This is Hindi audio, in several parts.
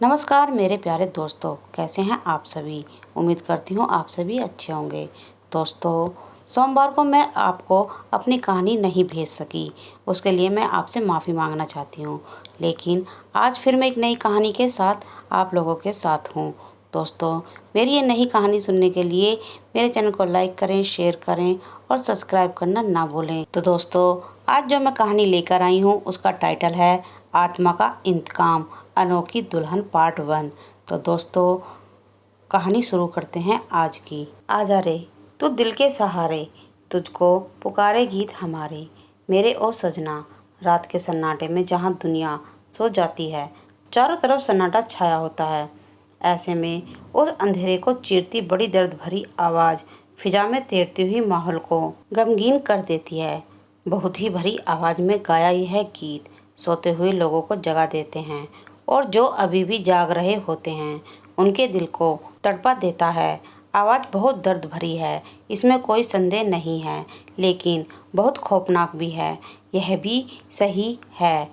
नमस्कार मेरे प्यारे दोस्तों, कैसे हैं आप सभी। उम्मीद करती हूँ आप सभी अच्छे होंगे। दोस्तों, सोमवार को मैं आपको अपनी कहानी नहीं भेज सकी, उसके लिए मैं आपसे माफ़ी मांगना चाहती हूँ। लेकिन आज फिर मैं एक नई कहानी के साथ आप लोगों के साथ हूँ। दोस्तों, मेरी ये नई कहानी सुनने के लिए मेरे चैनल को लाइक करें, शेयर करें और सब्सक्राइब करना ना भूलें। तो दोस्तों, आज जो मैं कहानी लेकर आई हूँ उसका टाइटल है आत्मा का इंतकाम, अनोखी दुल्हन पार्ट 1। तो दोस्तों, कहानी शुरू करते हैं आज की। आजा रे तू दिल के सहारे, तुझको पुकारे गीत हमारे, मेरे ओ सजना। रात के सन्नाटे में जहाँ दुनिया सो जाती है, चारों तरफ सन्नाटा छाया होता है। ऐसे में उस अंधेरे को चीरती बड़ी दर्द भरी आवाज़ फिजा में तैरती हुई माहौल को गमगीन कर देती है। बहुत ही भरी आवाज़ में गाया यह गीत सोते हुए लोगों को जगा देते हैं और जो अभी भी जाग रहे होते हैं उनके दिल को तड़पा देता है। आवाज़ बहुत दर्द भरी है, इसमें कोई संदेह नहीं है, लेकिन बहुत खौफनाक भी है। यह भी सही है,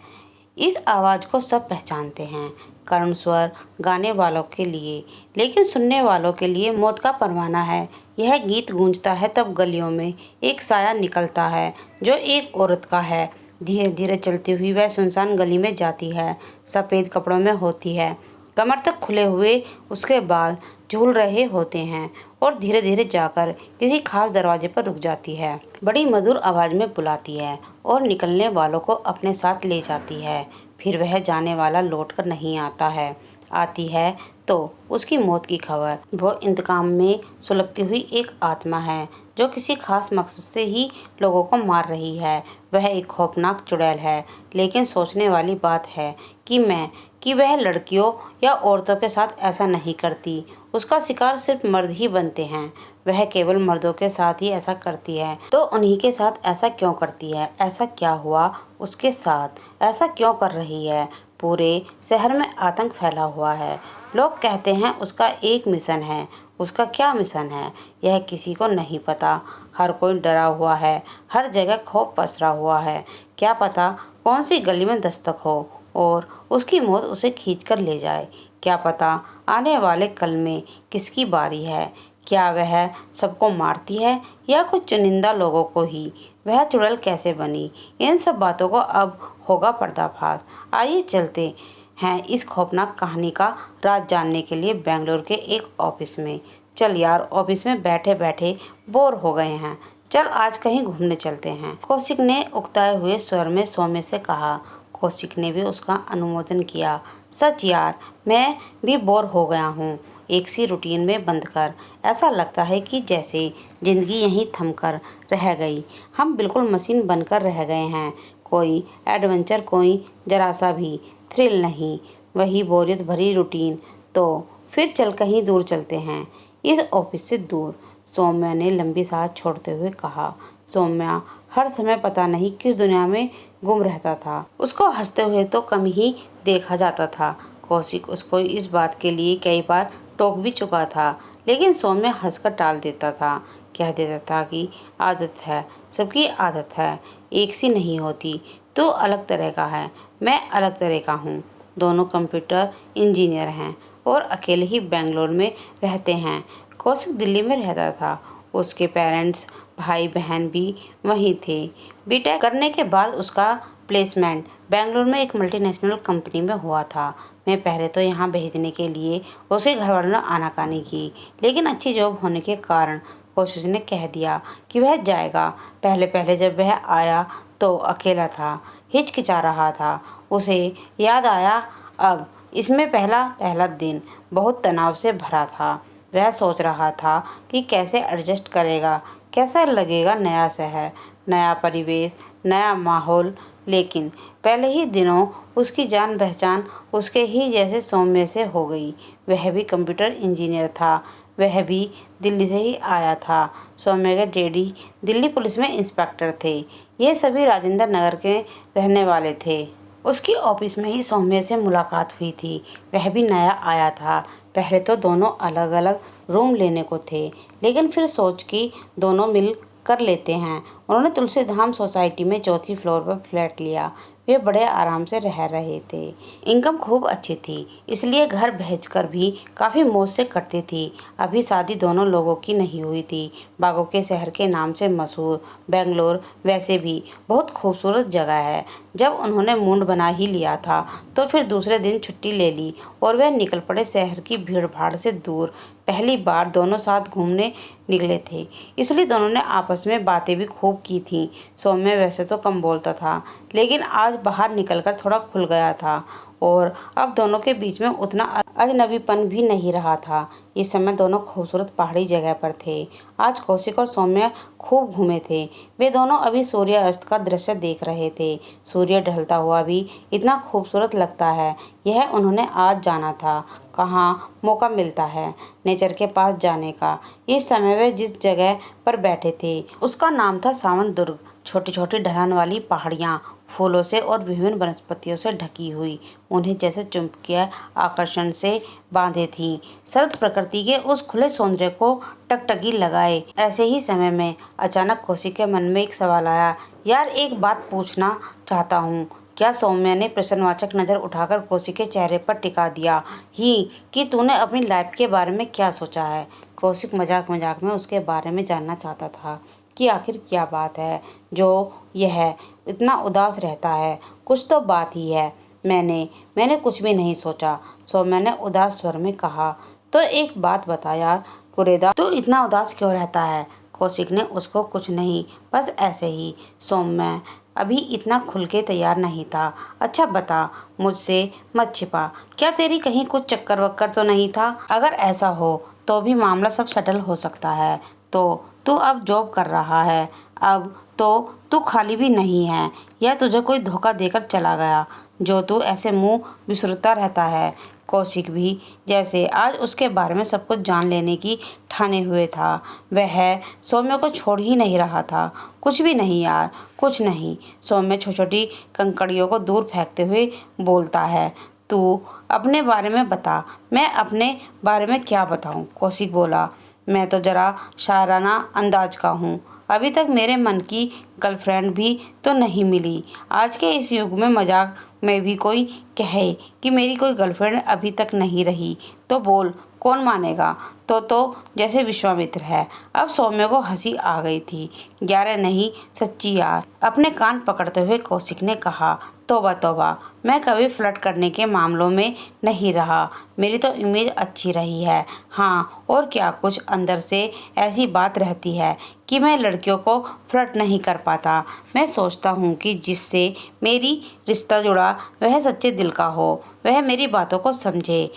इस आवाज़ को सब पहचानते हैं। करुण स्वर गाने वालों के लिए, लेकिन सुनने वालों के लिए मौत का परवाना है। यह गीत गूंजता है तब गलियों में एक साया निकलता है जो एक औरत का है। धीरे धीरे चलती हुई वह सुनसान गली में जाती है। सफ़ेद कपड़ों में होती है, कमर तक खुले हुए उसके बाल झूल रहे होते हैं और धीरे धीरे जाकर किसी खास दरवाजे पर रुक जाती है। बड़ी मधुर आवाज़ में बुलाती है और निकलने वालों को अपने साथ ले जाती है। फिर वह जाने वाला लौटकर नहीं आता है। आती है तो उसकी मौत की खबर। वो इंतकाम में सुलगती हुई एक आत्मा है जो किसी खास मकसद से ही लोगों को मार रही है। वह एक खौफनाक चुड़ैल है, लेकिन सोचने वाली बात है कि वह लड़कियों या औरतों के साथ ऐसा नहीं करती। उसका शिकार सिर्फ मर्द ही बनते हैं। वह केवल मर्दों के साथ ही ऐसा करती है, तो उन्हीं के साथ ऐसा क्यों करती है? ऐसा क्या हुआ उसके साथ? ऐसा क्यों कर रही है? पूरे शहर में आतंक फैला हुआ है। लोग कहते हैं उसका एक मिशन है। उसका क्या मिशन है यह किसी को नहीं पता। हर कोई डरा हुआ है, हर जगह खौफ पसरा हुआ है। क्या पता कौन सी गली में दस्तक हो और उसकी मौत उसे खींच कर ले जाए। क्या पता आने वाले कल में किसकी बारी है। क्या वह सबको मारती है या कुछ चुनिंदा लोगों को ही? वह चुड़ैल कैसे बनी? इन सब बातों को अब होगा पर्दाफाश। आइए चलते हैं इस खौफनाक कहानी का राज जानने के लिए बेंगलुरु के एक ऑफिस में। चल यार, ऑफिस में बैठे बैठे बोर हो गए हैं, चल आज कहीं घूमने चलते हैं, कौशिक ने उकताए हुए स्वर में सौम्य से कहा। कौशिक ने भी उसका अनुमोदन किया। सच यार, मैं भी बोर हो गया हूँ एक सी रूटीन में बंद कर। ऐसा लगता है कि जैसे ज़िंदगी यहीं थम कर रह गई। हम बिल्कुल मशीन बनकर रह गए हैं। कोई एडवेंचर, कोई जरा सा भी थ्रिल नहीं, वही बोरियत भरी रूटीन। तो फिर चल कहीं दूर चलते हैं, इस ऑफिस से दूर, सौम्या ने लंबी सांस छोड़ते हुए कहा। सौम्या हर समय पता नहीं किस दुनिया में गुम रहता था। उसको हंसते हुए तो कम ही देखा जाता था। कौशिक उसको इस बात के लिए कई बार टोक भी चुका था, लेकिन सौम्या हंसकर टाल देता था। कह देता था कि आदत है, सबकी आदत है, एक सी नहीं होती। तू अलग तरह का है, मैं अलग तरह का हूँ। दोनों कंप्यूटर इंजीनियर हैं और अकेले ही बेंगलोर में रहते हैं। कौशिक दिल्ली में रहता था। उसके पेरेंट्स, भाई बहन भी वहीं थे। बीटेक करने के बाद उसका प्लेसमेंट बेंगलुरु में एक मल्टीनेशनल कंपनी में हुआ था। मैं पहले तो यहाँ भेजने के लिए उसके घर वालों ने आनाकानी की, लेकिन अच्छी जॉब होने के कारण कोशिश ने कह दिया कि वह जाएगा। पहले पहले जब वह आया तो अकेला था, हिचकिचा रहा था। उसे याद आया अब इसमें पहला दिन बहुत तनाव से भरा था। वह सोच रहा था कि कैसे एडजस्ट करेगा, कैसा लगेगा नया शहर, नया परिवेश, नया माहौल। लेकिन पहले ही दिनों उसकी जान पहचान उसके ही जैसे सौम्य से हो गई। वह भी कंप्यूटर इंजीनियर था, वह भी दिल्ली से ही आया था। सौम्य के डैडी दिल्ली पुलिस में इंस्पेक्टर थे। ये सभी राजेंद्र नगर के रहने वाले थे। उसकी ऑफिस में ही सौम्य से मुलाकात हुई थी। वह भी नया आया था। पहले तो दोनों अलग अलग रूम लेने को थे, लेकिन फिर सोच कि दोनों मिल कर लेते हैं। उन्होंने तुलसी धाम सोसाइटी में चौथी फ्लोर पर फ्लैट लिया। वे बड़े आराम से रह रहे थे। इनकम खूब अच्छी थी, इसलिए घर भेजकर भी काफ़ी मौज से कटती थी। अभी शादी दोनों लोगों की नहीं हुई थी। बागों के शहर के नाम से मशहूर बेंगलोर वैसे भी बहुत खूबसूरत जगह है। जब उन्होंने मूड बना ही लिया था तो फिर दूसरे दिन छुट्टी ले ली और वे निकल पड़े शहर की भीड़ भाड़ से दूर। पहली बार दोनों साथ घूमने निकले थे, इसलिए दोनों ने आपस में बातें भी खूब की थीं। सौम्य वैसे तो कम बोलता था, लेकिन आज बाहर निकलकर थोड़ा खुल गया था और अब दोनों के बीच में उतना अजनबीपन भी नहीं रहा था। इस समय दोनों खूबसूरत पहाड़ी जगह पर थे। आज कौशिक और सौम्य खूब घूमे थे। वे दोनों अभी सूर्यास्त का दृश्य देख रहे थे। सूर्य ढलता हुआ भी इतना खूबसूरत लगता है, यह उन्होंने आज जाना था। कहाँ मौका मिलता है नेचर के पास जाने का। इस समय वे जिस जगह पर बैठे थे उसका नाम था सावन दुर्ग। छोटी छोटी ढलान वाली पहाड़ियाँ फूलों से और विभिन्न वनस्पतियों से ढकी हुई उन्हें जैसे चुंबकीय आकर्षण से बांधे थीं। शरद प्रकृति के उस खुले सौंदर्य को टकटकी लगाए। ऐसे ही समय में अचानक कौशिक के मन में एक सवाल आया। यार, एक बात पूछना चाहता हूँ। क्या? सौम्या ने प्रश्नवाचक नज़र उठाकर कौशिक के चेहरे पर टिका दिया ही कि तूने अपनी लाइफ के बारे में क्या सोचा है। कौशिक मजाक मजाक में उसके बारे में जानना चाहता था कि आखिर क्या बात है जो यह इतना उदास रहता है। कुछ तो बात ही है। मैंने कुछ भी नहीं सोचा, सौम्या ने उदास स्वर में कहा। तो एक बात बता यार कुरेदा, तू इतना उदास क्यों रहता है? कौशिक ने उसको कुछ नहीं, बस ऐसे ही। सौम्या अभी इतना खुल के तैयार नहीं था। अच्छा बता, मुझसे मत छिपा। क्या तेरी कहीं कुछ चक्कर वक्कर तो नहीं था? अगर ऐसा हो तो भी मामला सब सेटल हो सकता है। तो तू अब जॉब कर रहा है, अब तो तू खाली भी नहीं है। या तुझे कोई धोखा देकर चला गया जो तू ऐसे मुंह बिसुरता रहता है? कौशिक भी जैसे आज उसके बारे में सब कुछ जान लेने की ठाने हुए था। वह सौम्य को छोड़ ही नहीं रहा था। कुछ भी नहीं यार, कुछ नहीं। सौम्य छोटी छोटी कंकड़ियों को दूर फेंकते हुए बोलता है। तू अपने बारे में बता। मैं अपने बारे में क्या बताऊं? कौशिक बोला। मैं तो जरा शायराना अंदाज का हूँ। अभी तक मेरे मन की गर्लफ्रेंड भी तो नहीं मिली। आज के इस युग में मजाक में भी कोई कहे कि मेरी कोई गर्लफ्रेंड अभी तक नहीं रही तो बोल, कौन मानेगा? तो जैसे विश्वामित्र है। अब सौम्य को हंसी आ गई थी। 11 नहीं, सच्ची यार। अपने कान पकड़ते हुए कौशिक ने कहा। तौबा तौबा, मैं कभी फ्लर्ट करने के मामलों में नहीं रहा। मेरी तो इमेज अच्छी रही है। हाँ, और क्या, कुछ अंदर से ऐसी बात रहती है कि मैं लड़कियों को फ्लर्ट नहीं कर पाता। मैं सोचता हूँ कि जिससे मेरी रिश्ता जुड़ा वह सच्चे दिल का हो, वह मेरी बातों को समझे।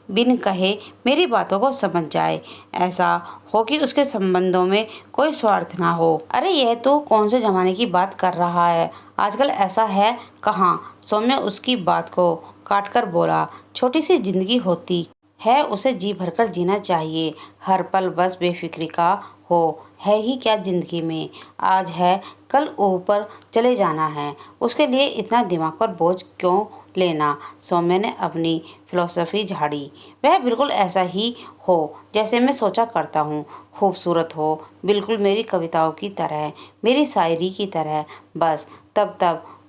बिन कहे मेरी बातों को समझ जाए। ऐसा हो कि उसके संबंधों में कोई स्वार्थ ना हो। अरे यह तो कौन से जमाने की बात कर रहा है? आजकल ऐसा है कहाँ? सौम्य उसकी बात को काट कर बोला। छोटी सी जिंदगी होती है, उसे जी भरकर जीना चाहिए। हर पल बस बेफिक्री का हो है ही क्या जिंदगी में? आज है, कल ऊपर चले जाना है। उसके लिए इतना दिमाग पर बोझ क्यों लेना? सौम्य ने अपनी फिलॉसफी झाड़ी। वह बिल्कुल ऐसा ही हो जैसे मैं सोचा करता हूँ। खूबसूरत हो, बिल्कुल मेरी कविताओं की तरह, मेरी शायरी की तरह। बस तब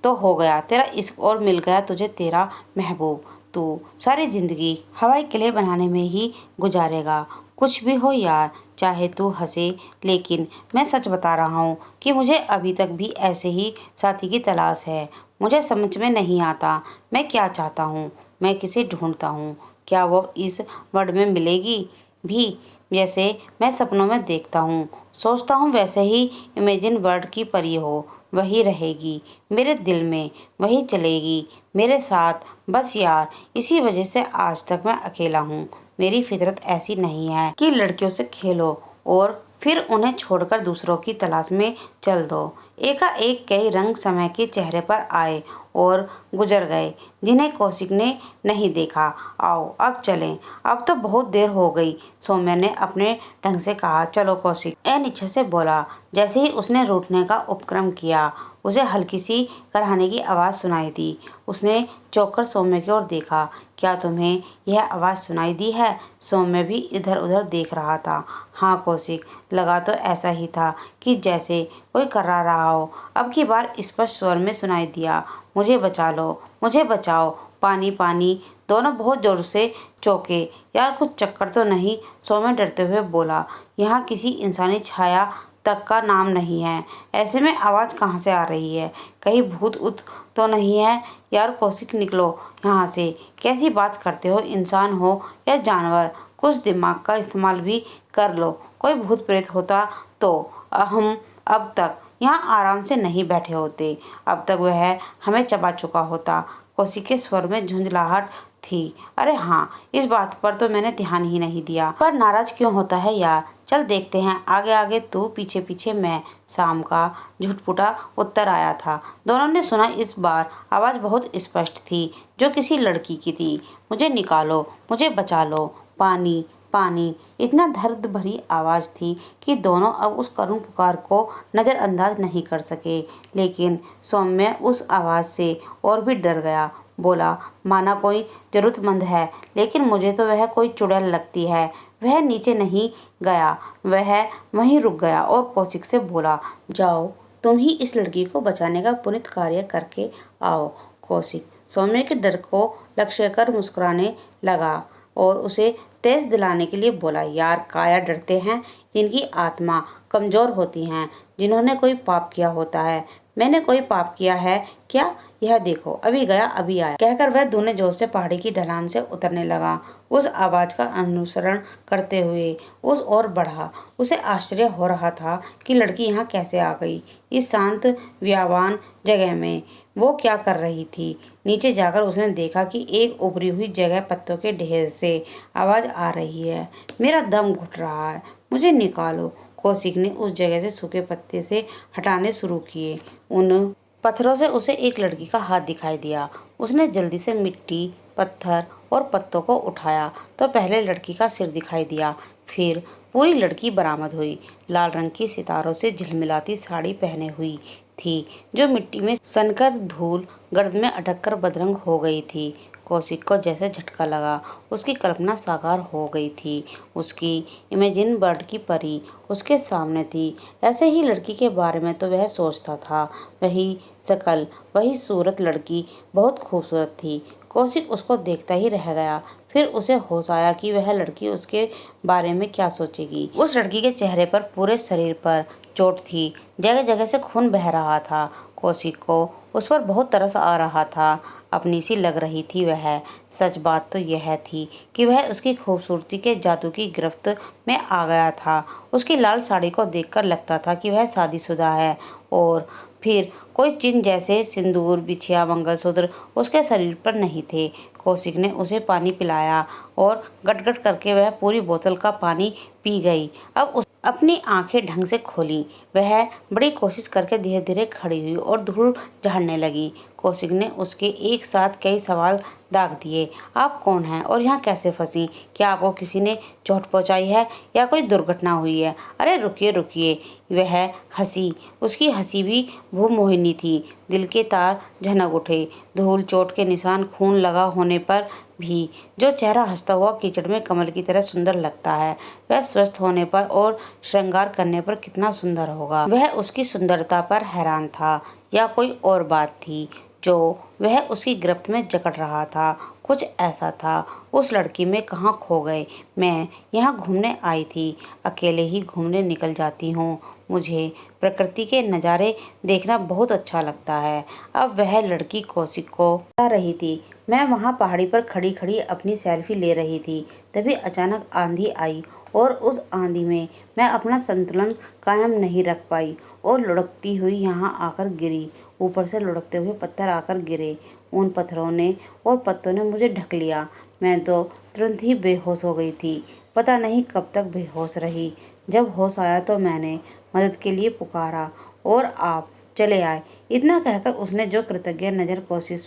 तो हो गया तेरा इश्क और मिल गया तुझे तेरा महबूब। तू सारी जिंदगी हवाई किले बनाने में ही गुजारेगा। कुछ भी हो यार, चाहे तू हंसे, लेकिन मैं सच बता रहा हूँ कि मुझे अभी तक भी ऐसे ही साथी की तलाश है। मुझे समझ में नहीं आता मैं क्या चाहता हूँ। मैं किसे ढूंढता हूँ, क्या वो इस वर्ल्ड में मिलेगी भी जैसे मैं सपनों में देखता हूँ, सोचता हूँ? वैसे ही इमेजिन वर्ल्ड की परी हो, वही रहेगी मेरे दिल में, वही चलेगी मेरे साथ। बस यार, इसी वजह से आज तक मैं अकेला हूँ। मेरी फितरत ऐसी नहीं है कि लड़कियों से खेलो और फिर उन्हें छोड़कर दूसरों की तलाश में चल दो। एकाएक कई रंग समय के चेहरे पर आए और गुजर गए, जिन्हें कौशिक ने नहीं देखा। आओ अब चलें, अब तो बहुत देर हो गई। सौम्या ने अपने ढंग से कहा। चलो कौशिक अनिच्छा से बोला। जैसे ही उसने रूठने का उपक्रम किया, उसे हल्की सी कराहने की आवाज़ सुनाई दी। उसने चौंक कर सौम्य की ओर देखा। क्या तुम्हें यह आवाज़ सुनाई दी है? सौम्य भी इधर उधर देख रहा था। हाँ कौशिक, लगा तो ऐसा ही था कि जैसे कोई कर्रा रहा हो। अब की बार स्पष्ट स्वर में सुनाई दिया, मुझे बचा लो, मुझे बचाओ, पानी पानी। दोनों बहुत जोर से चौंके। यार कुछ चक्कर तो नहीं, सौम्य डरते हुए बोला। यहाँ किसी इंसानी छाया तक का नाम नहीं है। ऐसे में आवाज़ कहाँ से आ रही है? कहीं भूत उत तो नहीं है? यार कौशिक निकलो यहाँ से। कैसी बात करते हो? इंसान हो या जानवर, कुछ दिमाग का इस्तेमाल भी कर लो। कोई भूत प्रेत होता तो हम अब तक यहाँ आराम से नहीं बैठे होते। अब तक वह हमें चबा चुका होता। कौशिक के स्वर में झुंझलाहट थी। अरे हाँ, इस बात पर तो मैंने ध्यान ही नहीं दिया। पर नाराज क्यों होता है यार? चल देखते हैं, आगे आगे तू, पीछे पीछे मैं। शाम का झुटपुटा उत्तर आया था। दोनों ने सुना। इस बार आवाज़ बहुत स्पष्ट थी, जो किसी लड़की की थी। मुझे निकालो, मुझे बचा लो, पानी पानी। इतना दर्द भरी आवाज़ थी कि दोनों अब उस करुण पुकार को नज़रअंदाज नहीं कर सके। लेकिन सौम्य उस आवाज़ से और भी डर गया। बोला, माना कोई ज़रूरतमंद है, लेकिन मुझे तो वह कोई चुड़ैल लगती है। वह नीचे नहीं गया, वह वहीं रुक गया और कौशिक से बोला, जाओ तुम ही इस लड़की को बचाने का पुनीत कार्य करके आओ। कौशिक सौम्य के डर को लक्ष्य कर मुस्कुराने लगा और उसे तेज दिलाने के लिए बोला, यार काया डरते हैं जिनकी आत्मा कमज़ोर होती हैं, जिन्होंने कोई पाप किया होता है। मैंने कोई पाप किया है क्या? यह देखो, अभी गया अभी आया, कहकर वह दूने जोर से पहाड़ी की ढलान से उतरने लगा। उस आवाज़ का अनुसरण करते हुए उस ओर बढ़ा। उसे आश्चर्य हो रहा था कि लड़की यहाँ कैसे आ गई, इस शांत व्यावान जगह में। वो क्या कर रही थी? नीचे जाकर उसने देखा कि एक उभरी हुई जगह पत्तों के ढेर से आवाज़ आ रही है। मेरा दम घुट रहा है, मुझे निकालो। कौशिक ने उस जगह से सूखे पत्ते से हटाने शुरू किए। उन पत्थरों से उसे एक लड़की का हाथ दिखाई दिया। उसने जल्दी से मिट्टी, पत्थर और पत्तों को उठाया तो पहले लड़की का सिर दिखाई दिया, फिर पूरी लड़की बरामद हुई। लाल रंग की सितारों से झिलमिलाती साड़ी पहने हुई थी, जो मिट्टी में सनकर धूल गर्द में अटक कर बदरंग हो गई थी। कौशिक को जैसे झटका लगा। उसकी कल्पना साकार हो गई थी। उसकी इमेजिन बर्ड की परी उसके सामने थी। ऐसे ही लड़की के बारे में तो वह सोचता था। वही शकल, वही सूरत, लड़की बहुत खूबसूरत थी। कौशिक उसको देखता ही रह गया। फिर उसे होश आया कि वह लड़की उसके बारे में क्या सोचेगी। उस लड़की के चेहरे पर, पूरे शरीर पर चोट थी, जगह जगह से खून बह रहा था। कौशिक को उस पर बहुत तरस आ रहा था। अपनी सी लग रही थी वह। सच बात तो यह थी कि वह उसकी खूबसूरती के जादू की गिरफ्त में आ गया था। उसकी लाल साड़ी को देखकर लगता था कि वह शादीशुदा है। और फिर कोई चिन्ह जैसे सिंदूर, बिछिया, मंगलसूत्र उसके शरीर पर नहीं थे। कौशिक ने उसे पानी पिलाया और गटगट करके वह पूरी बोतल का पानी पी गई। अब अपनी आंखें ढंग से खोली। वह बड़ी कोशिश करके धीरे धीरे खड़ी हुई और धूल झाड़ने लगी। कौशिक ने उसके एक साथ कई सवाल दाग दिए। आप कौन हैं और यहाँ कैसे फंसी? क्या आपको किसी ने चोट पहुँचाई है या कोई दुर्घटना हुई है? अरे रुकिए रुकिए। वह हंसी। उसकी हंसी भी भूमोहिनी थी। दिल के तार झनक उठे। धूल, चोट के निशान, खून लगा होने पर भी जो चेहरा हंसता हुआ कीचड़ में कमल की तरह सुंदर लगता है, वह स्वस्थ होने पर और श्रृंगार करने पर कितना सुंदर होगा। वह उसकी सुंदरता पर हैरान था या कोई और बात थी जो वह उसकी गिरफ्त में जकड़ रहा था? कुछ ऐसा था। उस लड़की में कहाँ खो गए? मैं यहाँ घूमने आई थी, अकेले ही घूमने निकल जाती हूँ। मुझे प्रकृति के नज़ारे देखना बहुत अच्छा लगता है। अब वह लड़की कौशिक को बता रही थी। मैं वहाँ पहाड़ी पर खड़ी खड़ी अपनी सेल्फी ले रही थी, तभी अचानक आंधी आई और उस आंधी में मैं अपना संतुलन कायम नहीं रख पाई और लुढ़कती हुई यहाँ आकर गिरी। ऊपर से लुढ़कते हुए पत्थर आकर गिरे। उन पत्थरों ने और पत्तों ने मुझे ढक लिया। मैं तो तुरंत ही बेहोश हो गई थी। पता नहीं कब तक बेहोश रही। जब होश आया तो मैंने मदद के लिए पुकारा और आप चले आए। इतना कहकर उसने जो कृतज्ञ नज़र कौशिक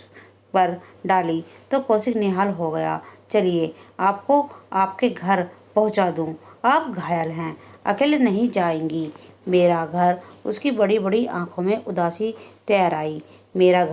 पर डाली तो कौशिक निहाल हो गया। चलिए आपको आपके घर पहुंचा दूं। आप घायल हैं, अकेले नहीं जाएंगी। मेरा घर। उसकी बड़ी बड़ी आंखों में उदासी तैर आई। मेरा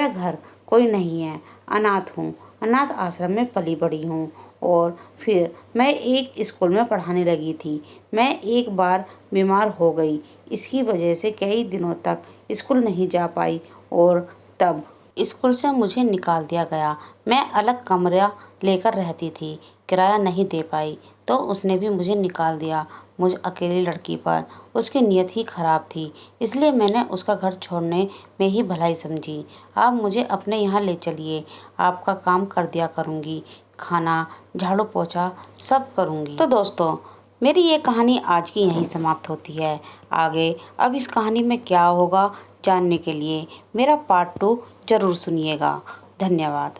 घर कोई नहीं है, अनाथ हूँ। अनाथ आश्रम में पली बड़ी हूँ और फिर मैं एक स्कूल में पढ़ाने लगी थी। मैं एक बार बीमार हो गई, इसकी वजह से कई दिनों तक स्कूल नहीं जा पाई और तब स्कूल से मुझे निकाल दिया गया। मैं अलग कमरा लेकर रहती थी, किराया नहीं दे पाई तो उसने भी मुझे निकाल दिया। मुझ अकेली लड़की पर उसकी नीयत ही खराब थी, इसलिए मैंने उसका घर छोड़ने में ही भलाई समझी। आप मुझे अपने यहाँ ले चलिए, आपका काम कर दिया करूँगी, खाना झाड़ू पोछा सब करूँगी। तो दोस्तों, मेरी ये कहानी आज की यहीं समाप्त होती है। आगे अब इस कहानी में क्या होगा जानने के लिए मेरा पार्ट 2 ज़रूर सुनिएगा। धन्यवाद।